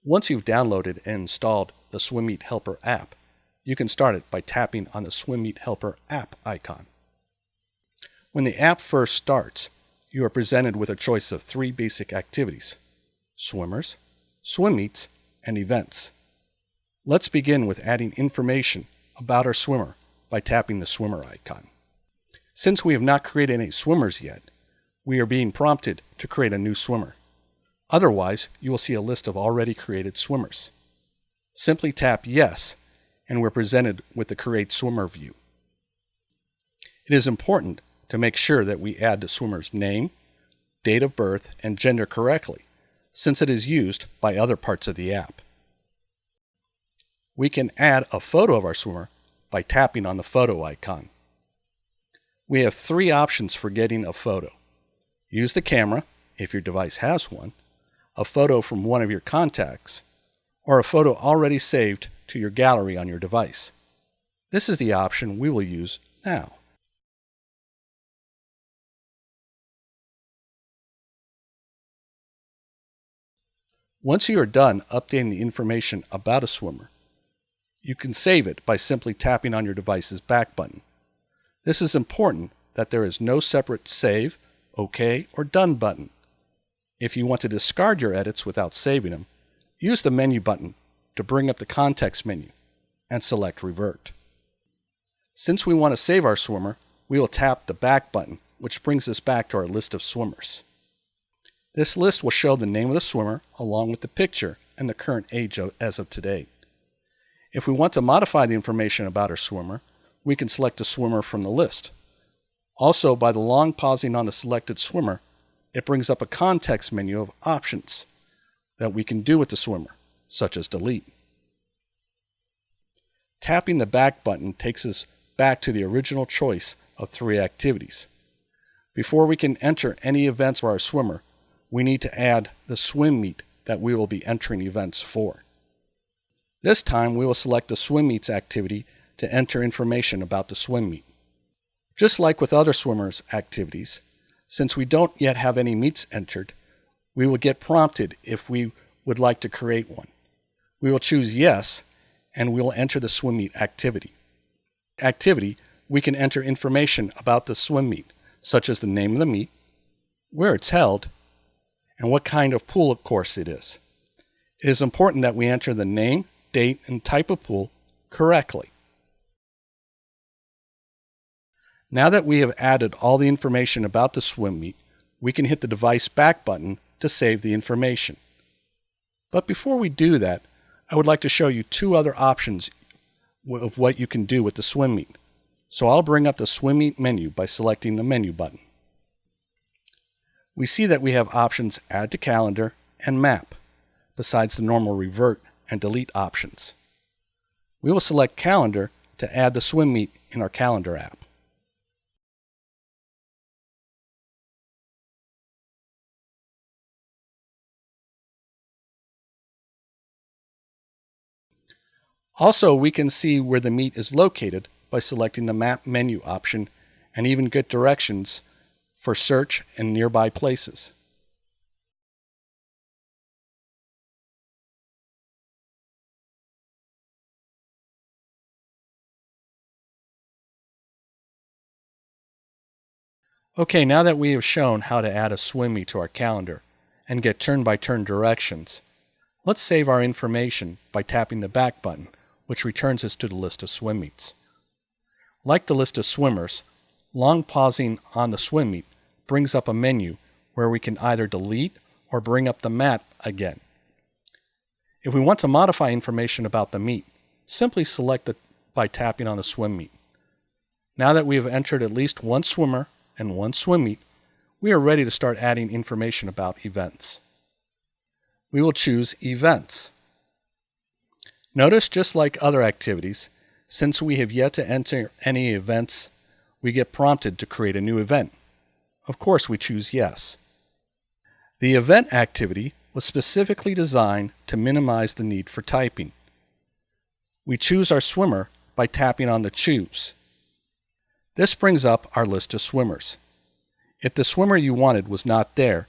Once you've downloaded and installed the SwimMeet Helper app, you can start it by tapping on the SwimMeet Helper app icon. When the app first starts, you are presented with a choice of 3 basic activities: swimmers, swim meets, and events. Let's begin with adding information about our swimmer by tapping the swimmer icon. Since we have not created any swimmers yet, we are being prompted to create a new swimmer. Otherwise, you will see a list of already created swimmers. Simply tap Yes, and we're presented with the Create Swimmer view. It is important to make sure that we add the swimmer's name, date of birth, and gender correctly, since it is used by other parts of the app. We can add a photo of our swimmer by tapping on the photo icon. We have 3 options for getting a photo. Use the camera, if your device has one, a photo from one of your contacts, or a photo already saved to your gallery on your device. This is the option we will use now. Once you are done updating the information about a swimmer, you can save it by simply tapping on your device's back button. This is important that there is no separate Save, OK, or Done button. If you want to discard your edits without saving them, use the menu button to bring up the context menu and select Revert. Since we want to save our swimmer, we will tap the Back button, which brings us back to our list of swimmers. This list will show the name of the swimmer along with the picture and the current age as of today. If we want to modify the information about our swimmer, we can select a swimmer from the list. Also, by the long pausing on the selected swimmer, it brings up a context menu of options that we can do with the swimmer, such as delete. Tapping the Back button takes us back to the original choice of 3 activities. Before we can enter any events for our swimmer, we need to add the swim meet that we will be entering events for. This time we will select the swim meets activity to enter information about the swim meet. Just like with other swimmers' activities, since we don't yet have any meets entered, we will get prompted if we would like to create one. We will choose Yes, and we will enter the swim meet activity. We can enter information about the swim meet, such as the name of the meet, where it's held, and what kind of pool course it is. It is important that we enter the name, date, and type of pool correctly. Now that we have added all the information about the swim meet, we can hit the device back button to save the information. But before we do that, I would like to show you 2 other options of what you can do with the swim meet. So I'll bring up the swim meet menu by selecting the menu button. We see that we have options Add to Calendar and Map, besides the normal Revert and Delete options. We will select Calendar to add the swim meet in our Calendar app. Also, we can see where the meet is located by selecting the Map menu option and even get directions for search and nearby places. Okay, now that we have shown how to add a swim meet to our calendar and get turn-by-turn directions, let's save our information by tapping the Back button, which returns us to the list of swim meets. Like the list of swimmers, long pausing on the swim meet brings up a menu where we can either delete or bring up the map again. If we want to modify information about the meet, simply select it by tapping on the swim meet. Now that we have entered at least 1 swimmer and 1 swim meet, we are ready to start adding information about events. We will choose Events. Notice, just like other activities, since we have yet to enter any events, we get prompted to create a new event. Of course, we choose Yes. The event activity was specifically designed to minimize the need for typing. We choose our swimmer by tapping on the Choose. This brings up our list of swimmers. If the swimmer you wanted was not there,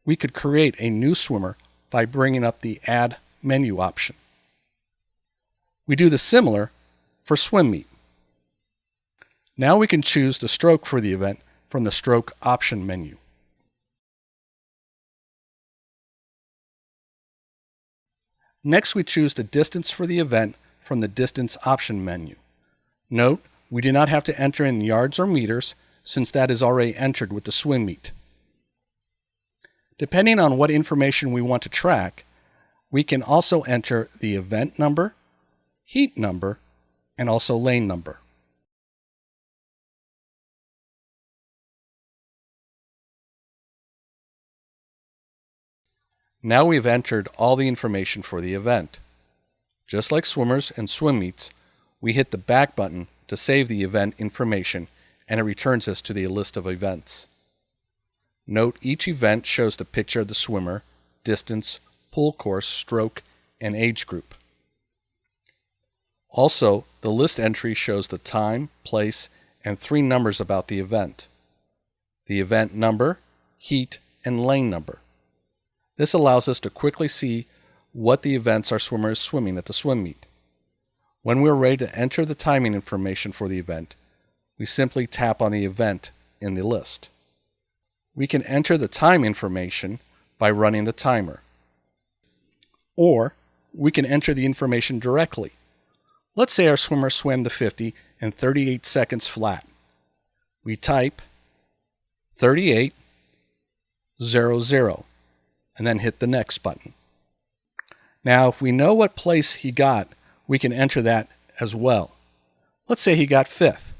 we could create a new swimmer by bringing up the Add menu option. We do the similar for swim meet. Now we can choose the stroke for the event from the stroke option menu. Next, we choose the distance for the event from the distance option menu. Note, we do not have to enter in yards or meters since that is already entered with the swim meet. Depending on what information we want to track, we can also enter the event number, heat number, and also lane number. Now we've entered all the information for the event. Just like swimmers and swim meets, we hit the back button to save the event information, and it returns us to the list of events. Note each event shows the picture of the swimmer, distance, pool course, stroke, and age group. Also, the list entry shows the time, place, and 3 numbers about the event: the event number, heat, and lane number. This allows us to quickly see what the events our swimmer is swimming at the swim meet. When we're ready to enter the timing information for the event, we simply tap on the event in the list. We can enter the time information by running the timer. Or we can enter the information directly. Let's say our swimmer swam the 50 in 38 seconds flat. We type 38:00 and then hit the next button. Now, if we know what place he got, we can enter that as well. Let's say he got 5th.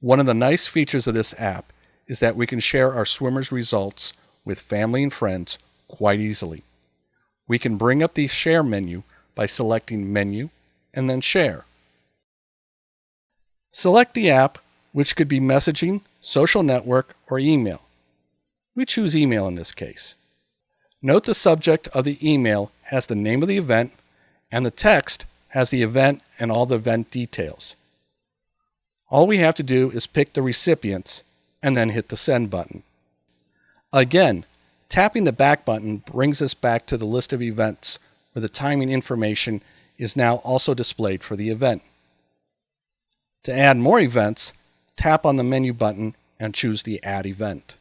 One of the nice features of this app is that we can share our swimmer's results with family and friends quite easily. We can bring up the share menu by selecting Menu and then Share. Select the app, which could be messaging, social network, or email. We choose email in this case. Note the subject of the email has the name of the event, and the text has the event and all the event details. All we have to do is pick the recipients and then hit the send button. Again, tapping the back button brings us back to the list of events where the timing information is now also displayed for the event. To add more events, tap on the menu button and choose the Add Event.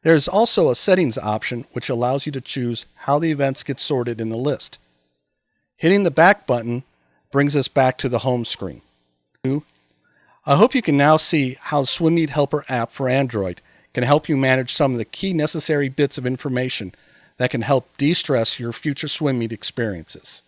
There is also a settings option which allows you to choose how the events get sorted in the list. Hitting the back button brings us back to the home screen. I hope you can now see how Swim Meet Helper app for Android can help you manage some of the key necessary bits of information that can help de-stress your future swim meet experiences.